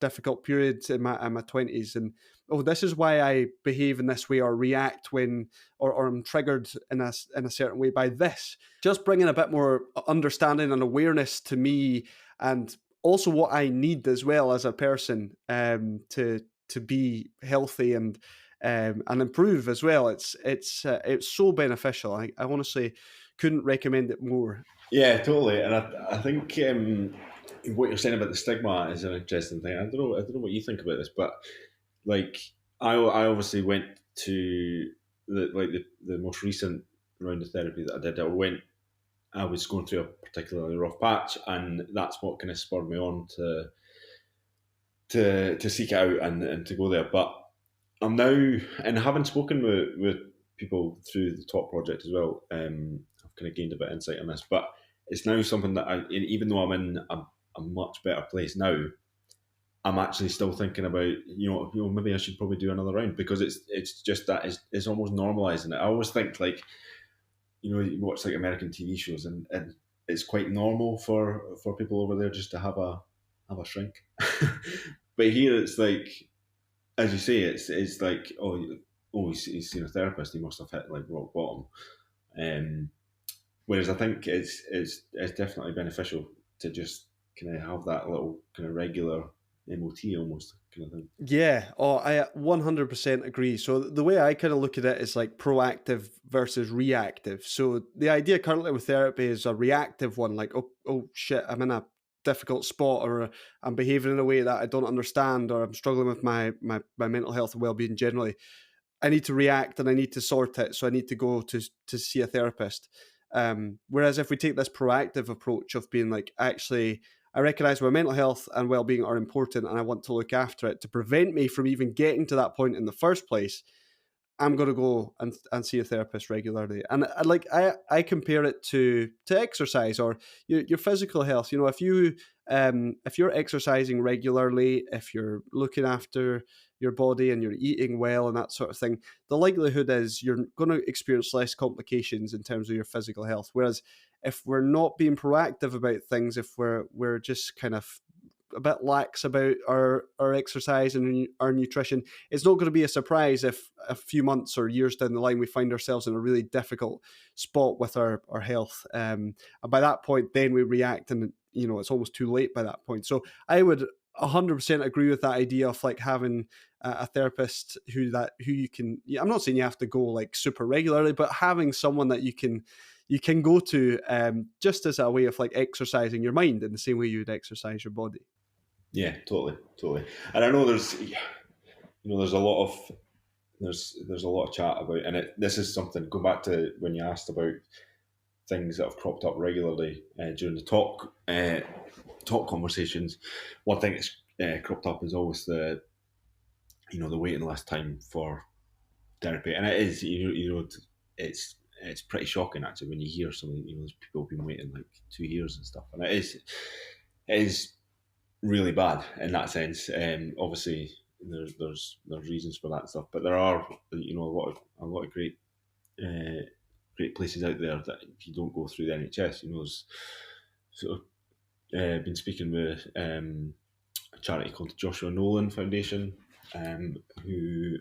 difficult period in my 20s, and oh, this is why I behave in this way or react when or I'm triggered in a certain way by this. Just bringing a bit more understanding and awareness to me, and also what I need as well as a person, to be healthy and improve as well. It's so beneficial. I honestly couldn't recommend it more. Yeah, totally. And I think what you're saying about the stigma is an interesting thing. I don't know what you think about this, but like I obviously went to the most recent round of therapy that I did. I was going through a particularly rough patch, and that's what kind of spurred me on to seek it out and to go there. But I'm now, and having spoken with people through the Top project as well, I've kind of gained a bit of insight on this. But it's now something that even though I'm in a much better place now, I'm actually still thinking about, maybe I should probably do another round because it's just that it's almost normalizing it. I always think like, you watch like American TV shows and it's quite normal for people over there just to have a shrink. But here it's like, as you say, it's like, he's seen a therapist, he must have hit like rock bottom. Whereas I think it's definitely beneficial to just kind of have that little kind of regular MOT almost kind of thing. Yeah, oh, I 100% agree. So the way I kind of look at it is like proactive versus reactive. So the idea currently with therapy is a reactive one, like, oh shit, I'm in a difficult spot, or I'm behaving in a way that I don't understand, or I'm struggling with my mental health and well-being generally. I need to react and I need to sort it, so I need to go to see a therapist. Whereas if we take this proactive approach of being like, actually, I recognize my mental health and well-being are important and I want to look after it to prevent me from even getting to that point in the first place, I'm going to go and see a therapist regularly. And I compare it to exercise or your physical health. You know, if you're exercising regularly, if you're looking after your body and you're eating well and that sort of thing, the likelihood is you're going to experience less complications in terms of your physical health. Whereas if we're not being proactive about things, if we're just kind of a bit lax about our exercise and our nutrition, it's not going to be a surprise if a few months or years down the line we find ourselves in a really difficult spot with our health. And by that point, then we react, and you know it's almost too late by that point. So I would 100% agree with that idea of like having a therapist who you can. I'm not saying you have to go like super regularly, but having someone that you can go to just as a way of like exercising your mind in the same way you would exercise your body. Yeah, totally. And I know there's a lot of chat about, and this is something going back to when you asked about things that have cropped up regularly during the talk conversations. One thing that's cropped up is always the waiting list time for therapy, and it is it's pretty shocking actually when you hear something. There's people have been waiting like 2 years and stuff, and it is really bad in that sense. Obviously, there's reasons for that stuff, but there are a lot of great places out there that if you don't go through the NHS, there's sort of been speaking with a charity called the Joshua Nolan Foundation, who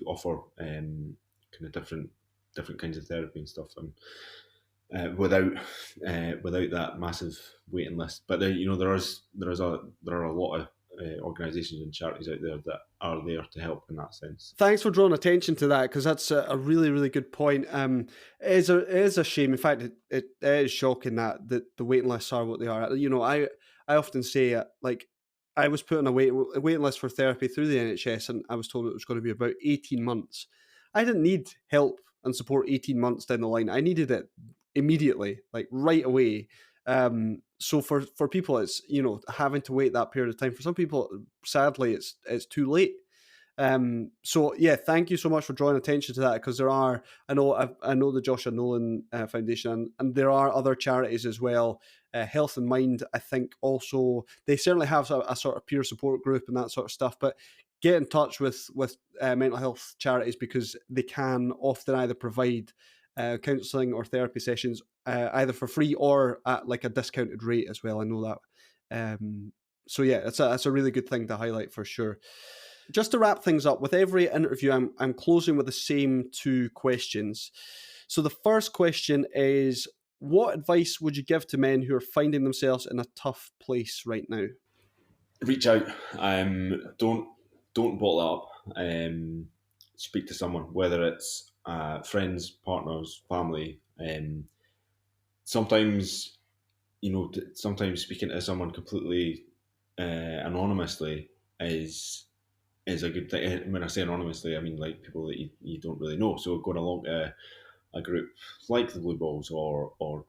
offer kind of different kinds of therapy and stuff, and without that massive waiting list. But there are a lot of organisations and charities out there that are there to help in that sense. Thanks for drawing attention to that, because that's a really, really good point. It is a shame. In fact, it is shocking that the waiting lists are what they are. I often say like I was put on a waiting list for therapy through the NHS, and I was told it was going to be about 18 months. I didn't need help and support 18 months down the line. I needed it immediately, like right away. So for people, it's having to wait that period of time. For some people, sadly, it's too late. So yeah, thank you so much for drawing attention to that, because I know the Joshua Nolan Foundation, and there are other charities as well. Health and Mind, I think also they certainly have a sort of peer support group and that sort of stuff. But get in touch with mental health charities, because they can often either provide counselling or therapy sessions either for free or at like a discounted rate as well. I know that. So yeah, it's a really good thing to highlight for sure. Just to wrap things up, with every interview, I'm closing with the same 2 questions. So the first question is, what advice would you give to men who are finding themselves in a tough place right now? Reach out. Don't bottle up. Speak to someone, whether it's friends, partners, family. Sometimes speaking to someone completely anonymously is a good thing. When I say anonymously, I mean like people that you don't really know. So going along to a group like the Blue Balls, or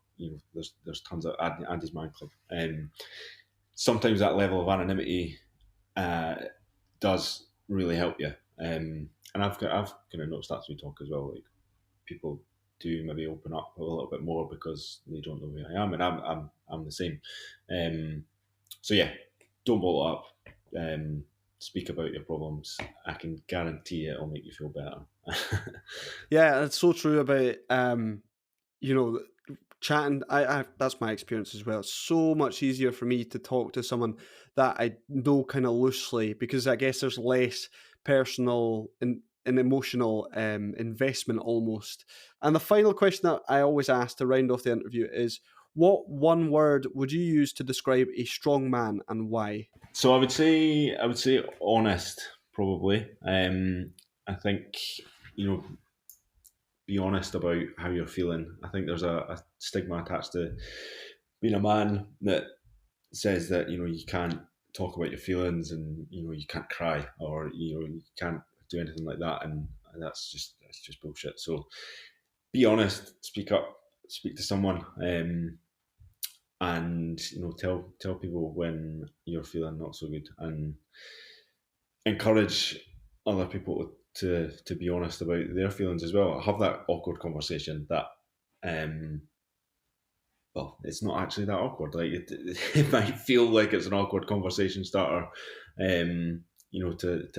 there's tons of Andy's Man Club. Sometimes that level of anonymity does really help you. And I've kind of noticed that as we talk as well. Like people do maybe open up a little bit more because they don't know who I am, and I'm the same. So yeah, don't bottle up. Speak about your problems. I can guarantee it'll make you feel better. Yeah, it's so true about chatting. I that's my experience as well. It's so much easier for me to talk to someone that I know kind of loosely, because I guess there's less personal and emotional investment almost. And the final question that I always ask to round off the interview is, what one word would you use to describe a strong man, and why? So I would say honest, probably. I think be honest about how you're feeling. I think there's a stigma attached to being a man that says that you can't talk about your feelings, and you can't cry, or you can't do anything like that, and that's just bullshit. So be honest, speak up, speak to someone, and tell people when you're feeling not so good, and encourage other people to be honest about their feelings as well. Have that awkward conversation that well, it's not actually that awkward. Like it might feel like it's an awkward conversation starter, to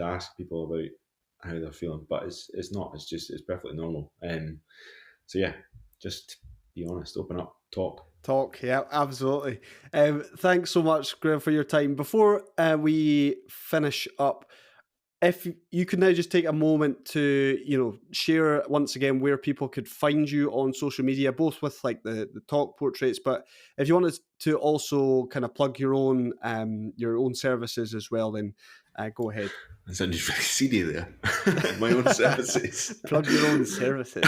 ask people about how they're feeling, but it's not. It's perfectly normal. So yeah, just be honest, open up, talk. Yeah, absolutely. Thanks so much, Graham, for your time. Before we finish up, if you could now just take a moment to, share once again where people could find you on social media, both with like the talk portraits, but if you wanted to also kind of plug your own services as well, then go ahead. That sounded really seedy there. My own services. Plug your own services.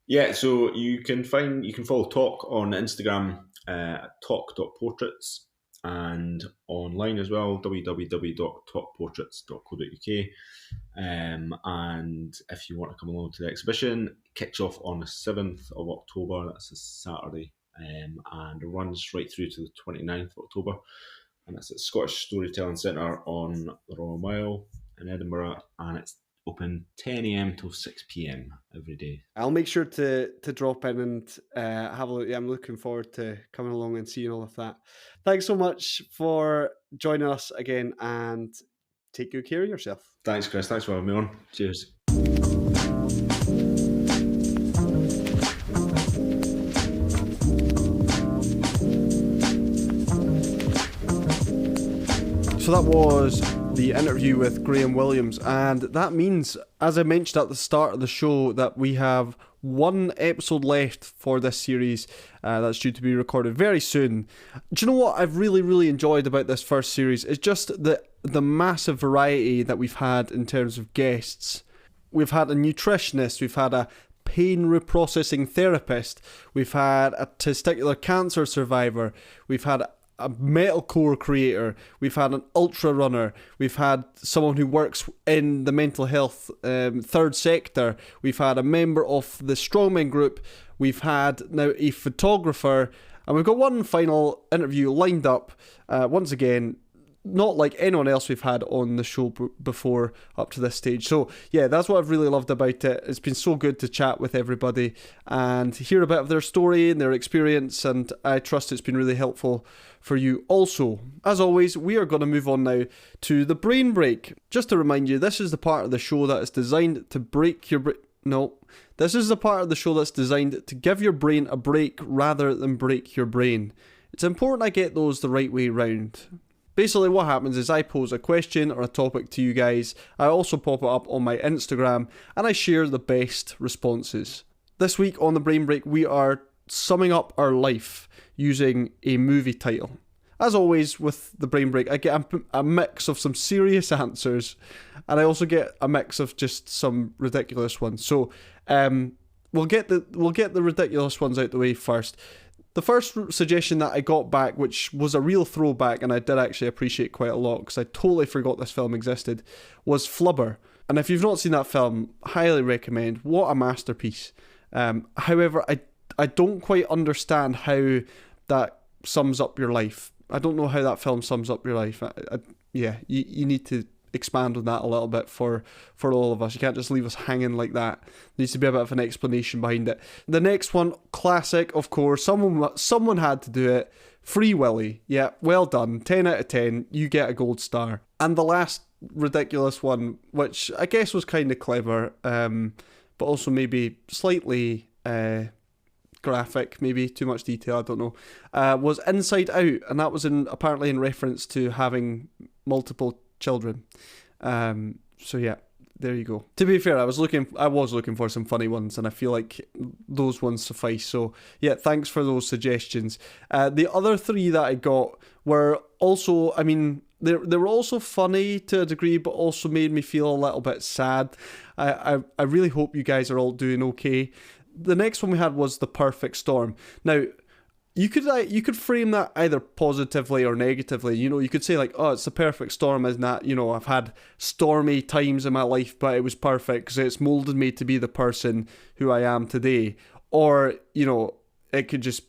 Yeah, so you can follow Talk on Instagram at talk.portraits, and online as well, www.talkportraits.co.uk. And if you want to come along to the exhibition, it kicks off on the 7th of October, that's a Saturday, and runs right through to the 29th of October. And it's at the Scottish Storytelling Centre on the Royal Mile in Edinburgh, and it's open 10 a.m. till 6 p.m. every day. I'll make sure to drop in and have a look. Yeah, I'm looking forward to coming along and seeing all of that. Thanks so much for joining us again, and take good care of yourself. Thanks, Chris. Thanks for having me on. Cheers. So that was the interview with Graham Williams, and that means, as I mentioned at the start of the show, that we have one episode left for this series that's due to be recorded very soon. Do you know what I've really enjoyed about this first series? It's just the massive variety that we've had in terms of guests. We've had a nutritionist, we've had a pain reprocessing therapist, we've had a testicular cancer survivor, we've had a metalcore creator, we've had an ultra runner, we've had someone who works in the mental health third sector, we've had a member of the strongman group, we've had now a photographer, and we've got one final interview lined up. Once again, not like anyone else we've had on the show before up to this stage. So yeah, that's what I've really loved about it. It's been so good to chat with everybody and hear a bit of their story and their experience, and I trust it's been really helpful for you also. As always, we are going to move on now to the brain break. Just to remind you, this is the part of the show that is designed to break your this is the part of the show that's designed to give your brain a break rather than break your brain. It's important I get those the right way round. Basically what happens is I pose a question or a topic to you guys, I also pop it up on my Instagram, and I share the best responses. This week on the Brain Break, we are summing up our life using a movie title. As always with the Brain Break, I get a mix of some serious answers, and I also get a mix of just some ridiculous ones. So we'll get the ridiculous ones out the way first. The first suggestion that I got back, which was a real throwback and I did actually appreciate quite a lot because I totally forgot this film existed, was Flubber. And if you've not seen that film, highly recommend. What a masterpiece. However, I don't quite understand how that sums up your life. I don't know how that film sums up your life. You need to expand on that a little bit for all of us. You can't just leave us hanging like that. There needs to be a bit of an explanation behind it. The next one, classic, of course. Someone had to do it. Free Willy. Yeah, well done. 10 out of 10. You get a gold star. And the last ridiculous one, which I guess was kind of clever, but also maybe slightly graphic, maybe too much detail, I don't know, was Inside Out, and that was apparently in reference to having multiple children. So yeah, there you go. To be fair, I was looking for some funny ones, and I feel like those ones suffice. So yeah, thanks for those suggestions. The other three that I got were also, I mean, they were also funny to a degree, but also made me feel a little bit sad. I really hope you guys are all doing okay. The next one we had was The Perfect Storm. Now, you could frame that either positively or negatively. You could say like, oh, it's the perfect storm, isn't that? I've had stormy times in my life, but it was perfect because it's molded me to be the person who I am today. Or, it could just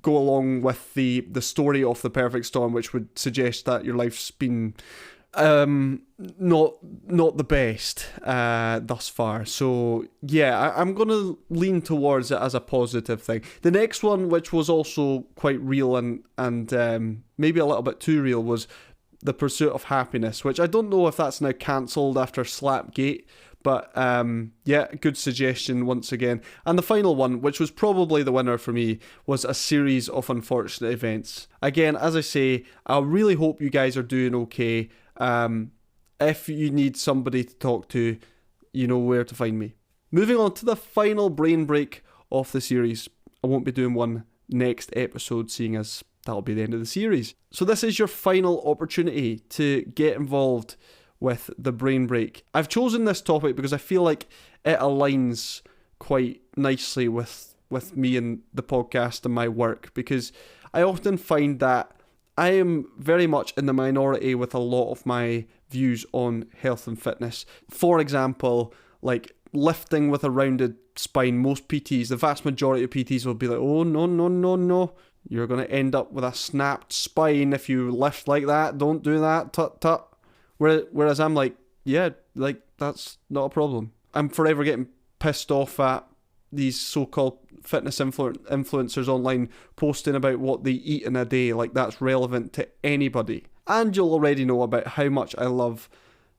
go along with the story of the perfect storm, which would suggest that your life's been not the best thus far. So yeah, I'm gonna lean towards it as a positive thing. The next one, which was also quite real and maybe a little bit too real, was The Pursuit of Happiness, which I don't know if that's now cancelled after Slapgate. But yeah, good suggestion once again. And the final one, which was probably the winner for me, was A Series of Unfortunate Events. Again, as I say, I really hope you guys are doing okay. If you need somebody to talk to, you know where to find me. Moving on to the final brain break of the series. I won't be doing one next episode, seeing as that'll be the end of the series. So this is your final opportunity to get involved with the brain break. I've chosen this topic because I feel like it aligns quite nicely with me and the podcast and my work, because I often find that I am very much in the minority with a lot of my views on health and fitness. For example, like lifting with a rounded spine. Most PTs, the vast majority of PTs will be like, oh, no. You're going to end up with a snapped spine if you lift like that. Don't do that. Tut. Whereas I'm like, yeah, like that's not a problem. I'm forever getting pissed off at these so-called fitness influencers online posting about what they eat in a day, like that's relevant to anybody. And you'll already know about how much I love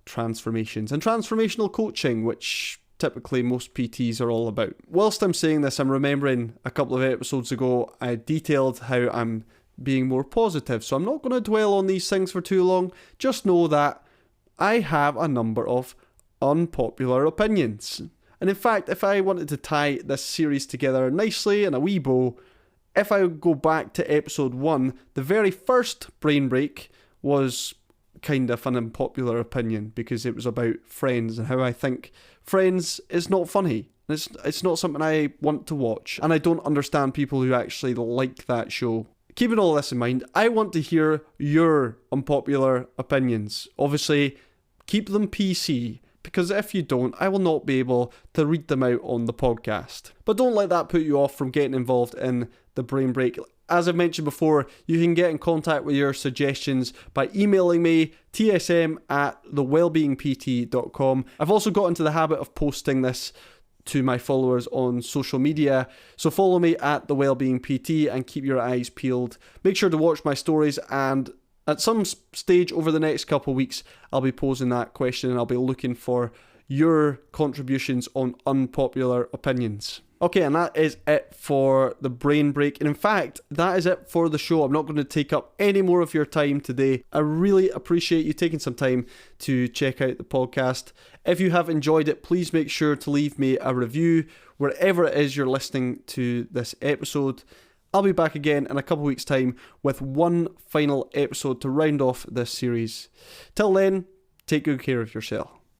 transformations and transformational coaching, which typically most PTs are all about. Whilst I'm saying this, I'm remembering a couple of episodes ago, I detailed how I'm being more positive. So I'm not going to dwell on these things for too long. Just know that I have a number of unpopular opinions. And in fact, if I wanted to tie this series together nicely in a wee bow, if I go back to episode 1, the very first brain break was kind of an unpopular opinion because it was about Friends and how I think Friends is not funny. It's not something I want to watch, and I don't understand people who actually like that show. Keeping all this in mind, I want to hear your unpopular opinions. Obviously, keep them PC, because if you don't, I will not be able to read them out on the podcast. But don't let that put you off from getting involved in the brain break. As I've mentioned before, you can get in contact with your suggestions by emailing me, tsm@thewellbeingpt.com. I've also got into the habit of posting this to my followers on social media, so follow me at The Wellbeing PT and keep your eyes peeled. Make sure to watch my stories, and at some stage over the next couple of weeks, I'll be posing that question and I'll be looking for your contributions on unpopular opinions. Okay, and that is it for the brain break. And in fact, that is it for the show. I'm not going to take up any more of your time today. I really appreciate you taking some time to check out the podcast. If you have enjoyed it, please make sure to leave me a review wherever it is you're listening to this episode. I'll be back again in a couple of weeks' time with one final episode to round off this series. Till then, take good care of yourself.